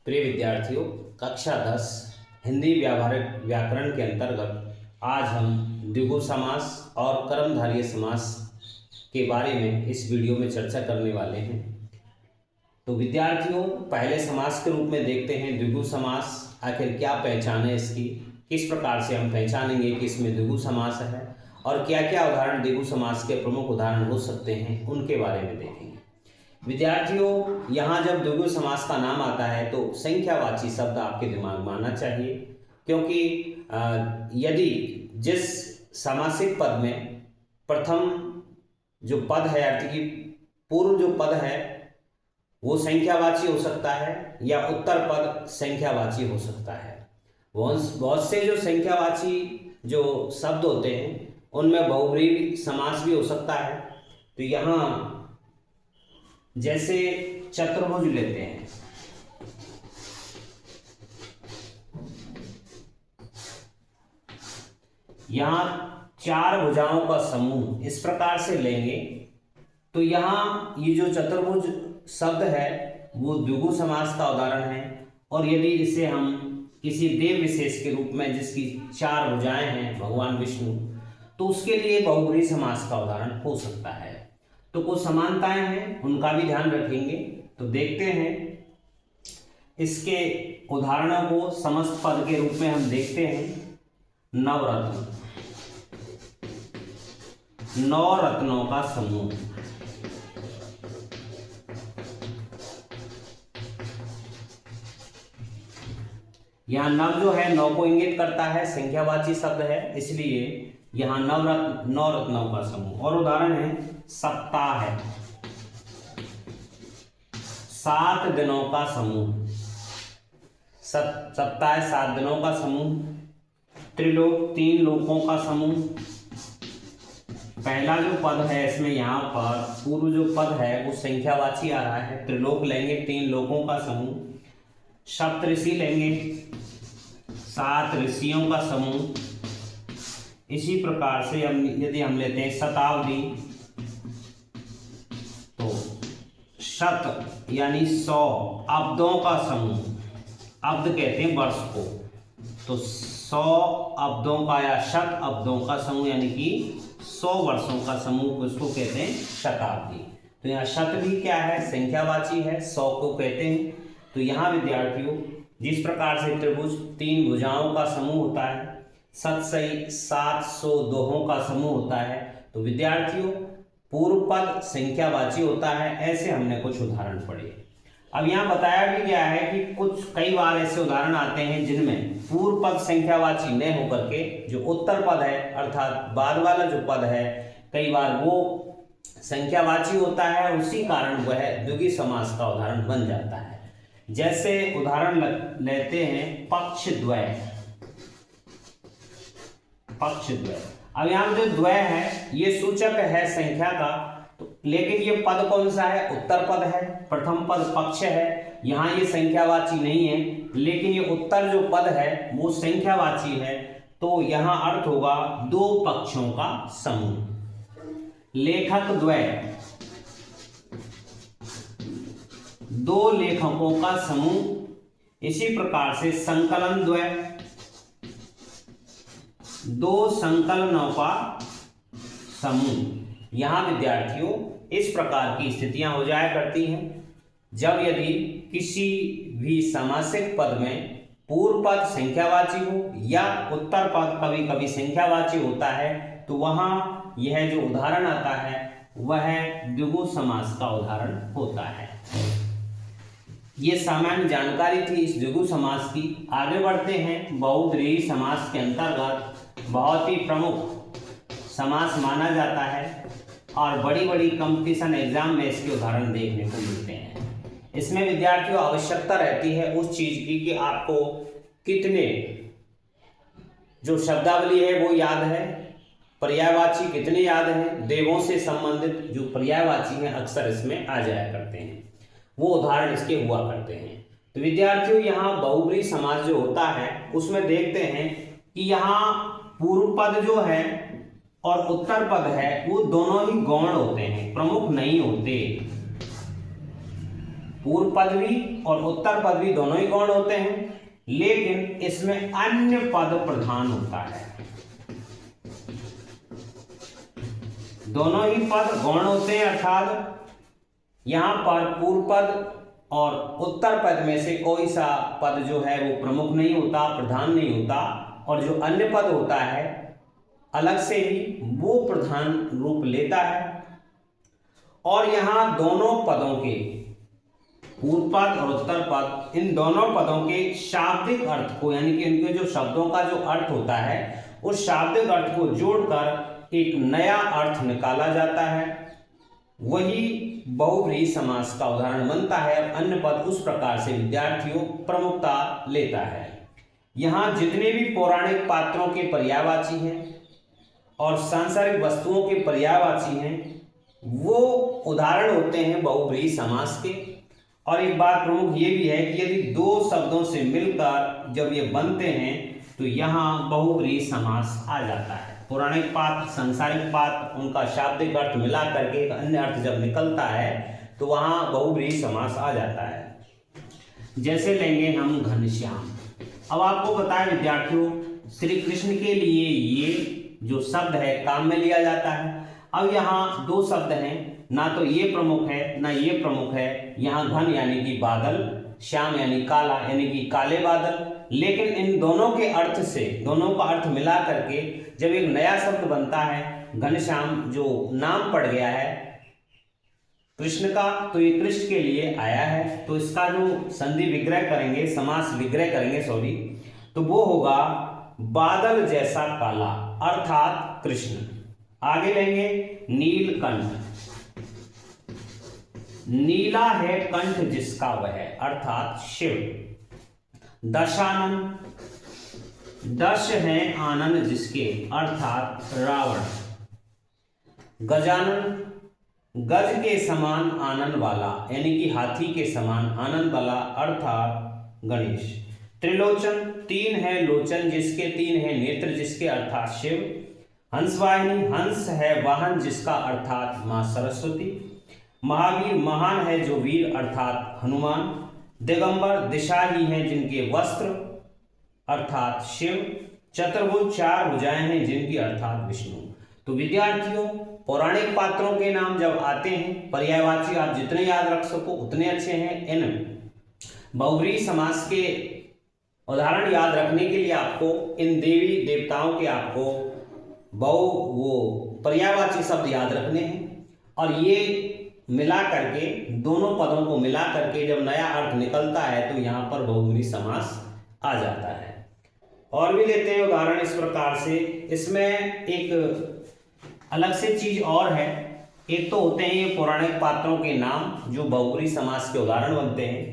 प्रिय विद्यार्थियों, कक्षा 10 हिंदी व्यावहारिक व्याकरण के अंतर्गत आज हम द्विगु समास और कर्मधारय समास के बारे में इस वीडियो में चर्चा करने वाले हैं। तो विद्यार्थियों, पहले समास के रूप में देखते हैं द्विगु समास। आखिर क्या पहचान है इसकी, किस प्रकार से हम पहचानेंगे कि इसमें द्विगु समास है और क्या क्या उदाहरण द्विगु समास के प्रमुख उदाहरण हो सकते हैं, उनके बारे में देखेंगे। विद्यार्थियों, यहाँ जब द्विगु समास का नाम आता है तो संख्यावाची शब्द आपके दिमाग में आना चाहिए, क्योंकि यदि जिस समासिक पद में प्रथम जो पद है अर्थ की पूर्व जो पद है वो संख्यावाची हो सकता है या उत्तर पद संख्यावाची हो सकता है। बहुत से जो संख्यावाची जो शब्द होते हैं उनमें बहुब्रीहि समास भी हो सकता है। तो यहाँ जैसे चतुर्भुज लेते हैं, यहां 4 भुजाओं का समूह इस प्रकार से लेंगे तो यहां ये जो चतुर्भुज शब्द है वो द्विगु समास का उदाहरण है। और यदि इसे हम किसी देव विशेष के रूप में जिसकी 4 भुजाएं हैं भगवान विष्णु, तो उसके लिए बहुब्रीहि समास का उदाहरण हो सकता है। तो कुछ समानताएं हैं, उनका भी ध्यान रखेंगे। तो देखते हैं इसके उदाहरणों को। समस्त पद के रूप में हम देखते हैं नवरत्न, 9 रत्नों का समूह। यहां नव जो है 9 को इंगित करता है, संख्यावाची शब्द है, इसलिए यहां 9 रत्नों का समूह। और उदाहरण है सप्ताह है, 7 दिनों का समूह। सप्ताह 7 दिनों का समूह। त्रिलोक 3 लोकों का समूह। पहला जो पद है इसमें यहाँ पर पूर्व जो पद है वो संख्यावाची आ रहा है। त्रिलोक लेंगे 3 लोकों का समूह। सप्तऋषि लेंगे 7 ऋषियों का समूह। इसी प्रकार से यदि हम लेते हैं शताब्दी, तो शत यानी 100 अब्दों का समूह। अब्द कहते हैं वर्ष को, तो 100 अब्दों का या शत अब्दों का समूह यानी कि 100 वर्षों का समूह, उसको कहते हैं शताब्दी। तो यहाँ शत भी क्या है, संख्यावाची है, 100 को कहते हैं। तो यहाँ विद्यार्थियों, जिस प्रकार से त्रिभुज 3 भुजाओं का समूह होता है, सतसई 700 दोहों का समूह होता है, तो विद्यार्थियों पूर्व पद संख्यावाची होता है। ऐसे हमने कुछ उदाहरण पढ़े। अब यहाँ बताया भी गया है कि कई बार ऐसे उदाहरण आते हैं जिनमें पूर्व पद संख्यावाची न होकर के जो उत्तर पद है अर्थात बाद वाला जो पद है कई बार वो संख्यावाची होता है, उसी कारण वह द्विगु समास का उदाहरण बन जाता है। जैसे उदाहरण लेते हैं पक्षद्वय। पक्षद्वय, अब यहाँ जो द्वय है ये सूचक है संख्या का, तो लेकिन ये पद कौन सा है, उत्तर पद है। प्रथम पद पक्ष है, यहाँ ये संख्यावाची नहीं है, लेकिन ये उत्तर जो पद है वो संख्यावाची है। तो यहाँ अर्थ होगा 2 पक्षों का समूह। लेखक द्वय, 2 लेखकों का समूह। इसी प्रकार से संकलन द्वय, 2 संकलनों का समूह। यहाँ विद्यार्थियों इस प्रकार की स्थितियां हो जाया करती हैं जब यदि किसी भी समासिक पद में पूर्व पद संख्यावाची हो या उत्तर पद कभी कभी संख्यावाची होता है, तो वहाँ यह जो उदाहरण आता है वह द्विगु समास का उदाहरण होता है। ये सामान्य जानकारी थी इस द्विगु समास की। आगे बढ़ते हैं। बहुब्रीहि समास के अंतर्गत बहुत ही प्रमुख समास माना जाता है और बड़ी बड़ी कंपटीशन एग्जाम में इसके उदाहरण देखने को मिलते हैं। इसमें विद्यार्थियों आवश्यकता रहती है उस चीज की कि आपको कितने जो शब्दावली है वो याद है, पर्यायवाची कितने याद हैं, देवों से संबंधित जो पर्यायवाची हैं अक्सर इसमें आ जाया करते हैं, वो उदाहरण इसके हुआ करते हैं। तो विद्यार्थियों यहाँ बहुब्रीहि समास जो होता है उसमें देखते हैं कि यहाँ पूर्व पद जो है और उत्तर पद है वो दोनों ही गौण होते हैं, प्रमुख नहीं होते। पूर्व पद भी और उत्तर पद भी दोनों ही गौण होते हैं, लेकिन इसमें अन्य पद प्रधान होता है। दोनों ही पद गौण होते हैं, अर्थात यहां पर पूर्व पद और उत्तर पद में से कोई सा पद जो है वो प्रमुख नहीं होता, प्रधान नहीं होता, और जो अन्य पद होता है अलग से ही वो प्रधान रूप लेता है। और यहां दोनों पदों के, पूर्व पद और उत्तर पद, इन दोनों पदों के शाब्दिक अर्थ को, यानी कि इनके जो शब्दों का जो अर्थ होता है उस शाब्दिक अर्थ को जोड़कर एक नया अर्थ निकाला जाता है, वही बहुव्रीहि समास का उदाहरण बनता है। और अन्य पद उस प्रकार से विद्यार्थियों प्रमुखता लेता है। यहाँ जितने भी पौराणिक पात्रों के पर्यायवाची हैं और सांसारिक वस्तुओं के पर्यायवाची हैं वो उदाहरण होते हैं बहुव्रीहि समास के। और एक बात प्रमुख ये भी है कि यदि दो शब्दों से मिलकर जब ये बनते हैं तो यहाँ बहुव्रीहि समास आ जाता है। पौराणिक पात्र, सांसारिक पात्र, उनका शाब्दिक अर्थ मिला करके एक अन्य अर्थ जब निकलता है तो वहाँ बहुव्रीहि समास आ जाता है। जैसे लेंगे हम घनश्याम। अब आपको बताएं विद्यार्थियों, श्री कृष्ण के लिए ये जो शब्द है काम में लिया जाता है। अब यहाँ दो शब्द हैं, ना तो ये प्रमुख है ना ये प्रमुख है। यहाँ घन यानी कि बादल, श्याम यानी काला यानी कि काले बादल, लेकिन इन दोनों के अर्थ से, दोनों का अर्थ मिला करके जब एक नया शब्द बनता है घनश्याम, जो नाम पड़ गया है कृष्ण का, तो ये कृष्ण के लिए आया है। तो इसका जो संधि विग्रह करेंगे, समास विग्रह करेंगे सॉरी, तो वो होगा बादल जैसा काला, अर्थात कृष्ण। आगे लेंगे नीलकंठ। नीला है कंठ जिसका वह, अर्थात शिव। दशानन, दश है आनंद जिसके, अर्थात रावण। गजानन, गज के समान आनंद वाला, यानी कि हाथी के समान आनंद वाला, अर्थात गणेश। त्रिलोचन, तीन है लोचन जिसके, तीन है नेत्र जिसके, अर्थात शिव। हंसवाहिनी, हंस है वाहन जिसका, अर्थात मां सरस्वती। महावीर, महान है जो वीर, अर्थात हनुमान। दिगंबर, दिशा ही है जिनके वस्त्र, अर्थात शिव। चतुर्भुज, चार भुजाएं हैं जिनकी, अर्थात विष्णु। तो विद्यार्थियों, पौराणिक पात्रों के नाम जब आते हैं पर्यायवाची आप जितने याद रख सको उतने अच्छे हैं। इन बहुव्रीहि समास के उदाहरण याद रखने के लिए आपको इन देवी देवताओं के आपको पर्यायवाची शब्द याद रखने हैं, और ये मिला करके, दोनों पदों को मिला करके जब नया अर्थ निकलता है तो यहाँ पर बहुव्रीहि समास आ जाता है। और भी लेते हैं उदाहरण इस प्रकार से। इसमें एक अलग से चीज और है, एक तो होते हैं ये पौराणिक पात्रों के नाम जो बहुव्रीहि समास के उदाहरण बनते हैं।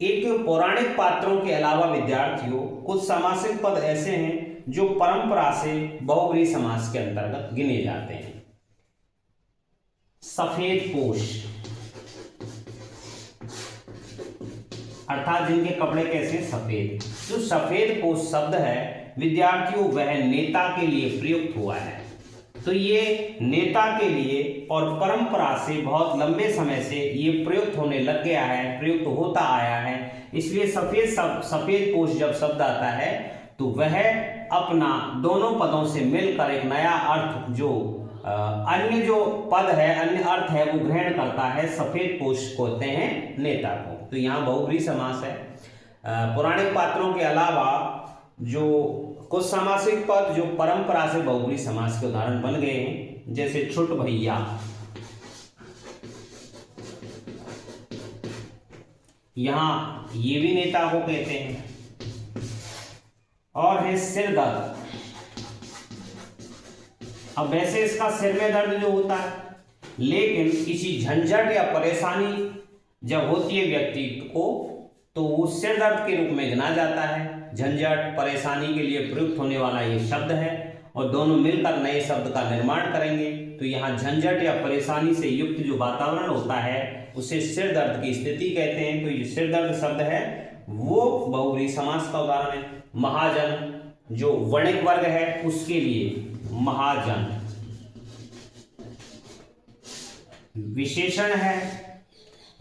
एक पौराणिक पात्रों के अलावा विद्यार्थियों कुछ समासिक पद ऐसे हैं जो परंपरा से बहुव्रीहि समास के अंतर्गत गिने जाते हैं। सफेद पोश, अर्थात जिनके कपड़े कैसे सफेद। जो सफेद पोश शब्द है विद्यार्थियों वह नेता के लिए प्रयुक्त हुआ है। तो ये नेता के लिए और परंपरा से बहुत लंबे समय से ये प्रयुक्त होने लग गया है, प्रयुक्त होता आया है। इसलिए सफेद पोश जब शब्द आता है तो वह अपना दोनों पदों से मिलकर एक नया अर्थ, जो अन्य जो पद है, अन्य अर्थ है, वो ग्रहण करता है। सफेद पोश कहते हैं नेता को। तो यहाँ बहुव्रीहि समास है। पौराणिक पात्रों के अलावा जो कुछ समासिक पद जो परंपरा से बहुव्रीहि समास के उदाहरण बन गए हैं, जैसे छुट भैया, यहां ये भी नेता को कहते हैं। और है सिर दर्द। अब वैसे इसका सिर में दर्द जो होता है, लेकिन किसी झंझट या परेशानी जब होती है व्यक्ति को तो वो सिर दर्द के रूप में गिना जाता है। झंझट परेशानी के लिए प्रयुक्त होने वाला ये शब्द है, और दोनों मिलकर नए शब्द का निर्माण करेंगे। तो यहाँ झंझट या परेशानी से युक्त जो वातावरण होता है उसे सिर दर्द की स्थिति कहते हैं। तो ये सिर दर्द शब्द है वो बहुव्रीहि समास का उदाहरण है। महाजन, जो वणिक वर्ग है उसके लिए महाजन। विशेषण है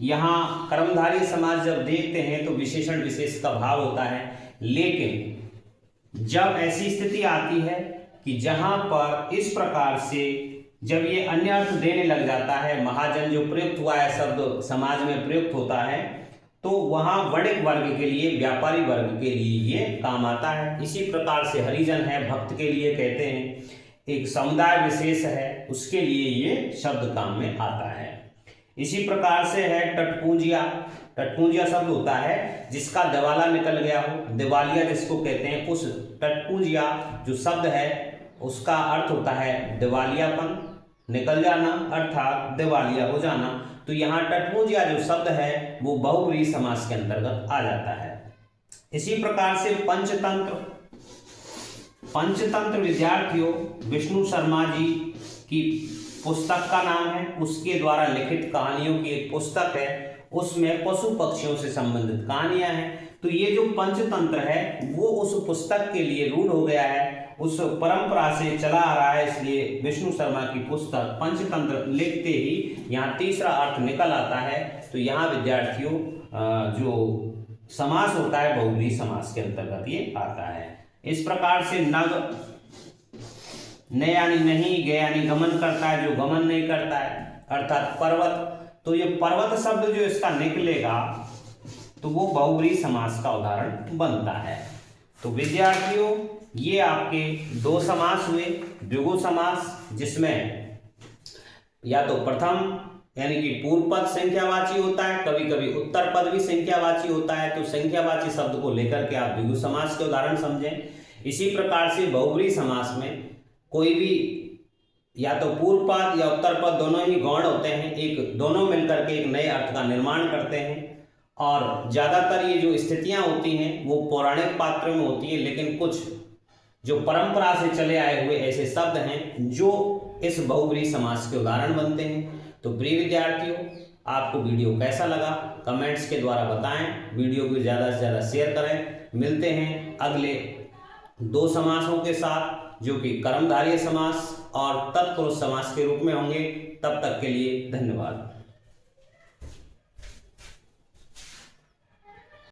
यहाँ कर्मधारय समास जब देखते हैं तो विशेषण विशेष का भाव होता है, लेकिन जब ऐसी स्थिति आती है कि जहां पर इस प्रकार से जब ये अन्य अर्थ देने लग जाता है, महाजन जो प्रयुक्त हुआ है शब्द समाज में प्रयुक्त होता है, तो वहां वणिक वर्ग के लिए, व्यापारी वर्ग के लिए ये काम आता है। इसी प्रकार से हरिजन है, भक्त के लिए कहते हैं, एक समुदाय विशेष है, उसके लिए ये शब्द काम में आता है। इसी प्रकार से है टटपूंजिया। टटपूंजिया शब्द होता है जिसका दिवाला निकल गया हो, दिवालिया जिसको कहते हैं, उस टटपूंजिया जो शब्द है उसका अर्थ होता है दिवालियापन, निकल जाना अर्थात दिवालिया हो जाना। तो यहाँ टटपूंजिया जो शब्द है वो बहुब्रीहि समास के अंतर्गत आ जाता है। इसी प्रकार से पंचतंत्र। पंचतंत्र विद्यार्थियों विष्णु शर्मा जी की पुस्तक का नाम है, उसके द्वारा लिखित कहानियों की एक पुस्तक है, उसमें पशु पक्षियों से संबंधित कहानियां हैं। तो ये जो पंचतंत्र है वो उस पुस्तक के लिए रूढ़ हो गया है, उस परंपरा से चला आ रहा है, इसलिए विष्णु शर्मा की पुस्तक पंचतंत्र लिखते ही यहाँ तीसरा अर्थ निकल आता है। तो यहाँ विद्यार्थियों जो समास होता है बहुब्रीहि समास के अंतर्गत ये आता है। इस प्रकार से नग, न यानी नहीं, ग यानी गमन करता है, जो गमन नहीं करता है, अर्थात पर्वत। तो ये पर्वत शब्द जो इसका निकलेगा तो वो बहुब्रीहि समास का उदाहरण बनता है। तो विद्यार्थियों ये आपके दो समास हुए। द्विगु समास जिसमें या तो प्रथम यानी कि पूर्व पद संख्यावाची होता है, कभी कभी उत्तर पद भी संख्यावाची होता है, तो संख्यावाची शब्द को लेकर के आप द्विगु समास के उदाहरण समझें। इसी प्रकार से बहुब्रीहि समास में कोई भी या तो पूर्व पद या उत्तर पद दोनों ही गौण होते हैं, एक दोनों मिलकर के एक नए अर्थ का निर्माण करते हैं। और ज़्यादातर ये जो स्थितियां होती हैं वो पौराणिक पात्रों में होती है, लेकिन कुछ जो परंपरा से चले आए हुए ऐसे शब्द हैं जो इस बहुब्रीहि समास के उदाहरण बनते हैं। तो प्रिय विद्यार्थियों आपको वीडियो कैसा लगा कमेंट्स के द्वारा बताएं, वीडियो को ज़्यादा से ज़्यादा शेयर करें। मिलते हैं अगले दो समासों के साथ जो कि कर्मधारय समास और तत्पुरुष समास के रूप में होंगे। तब तक के लिए धन्यवाद।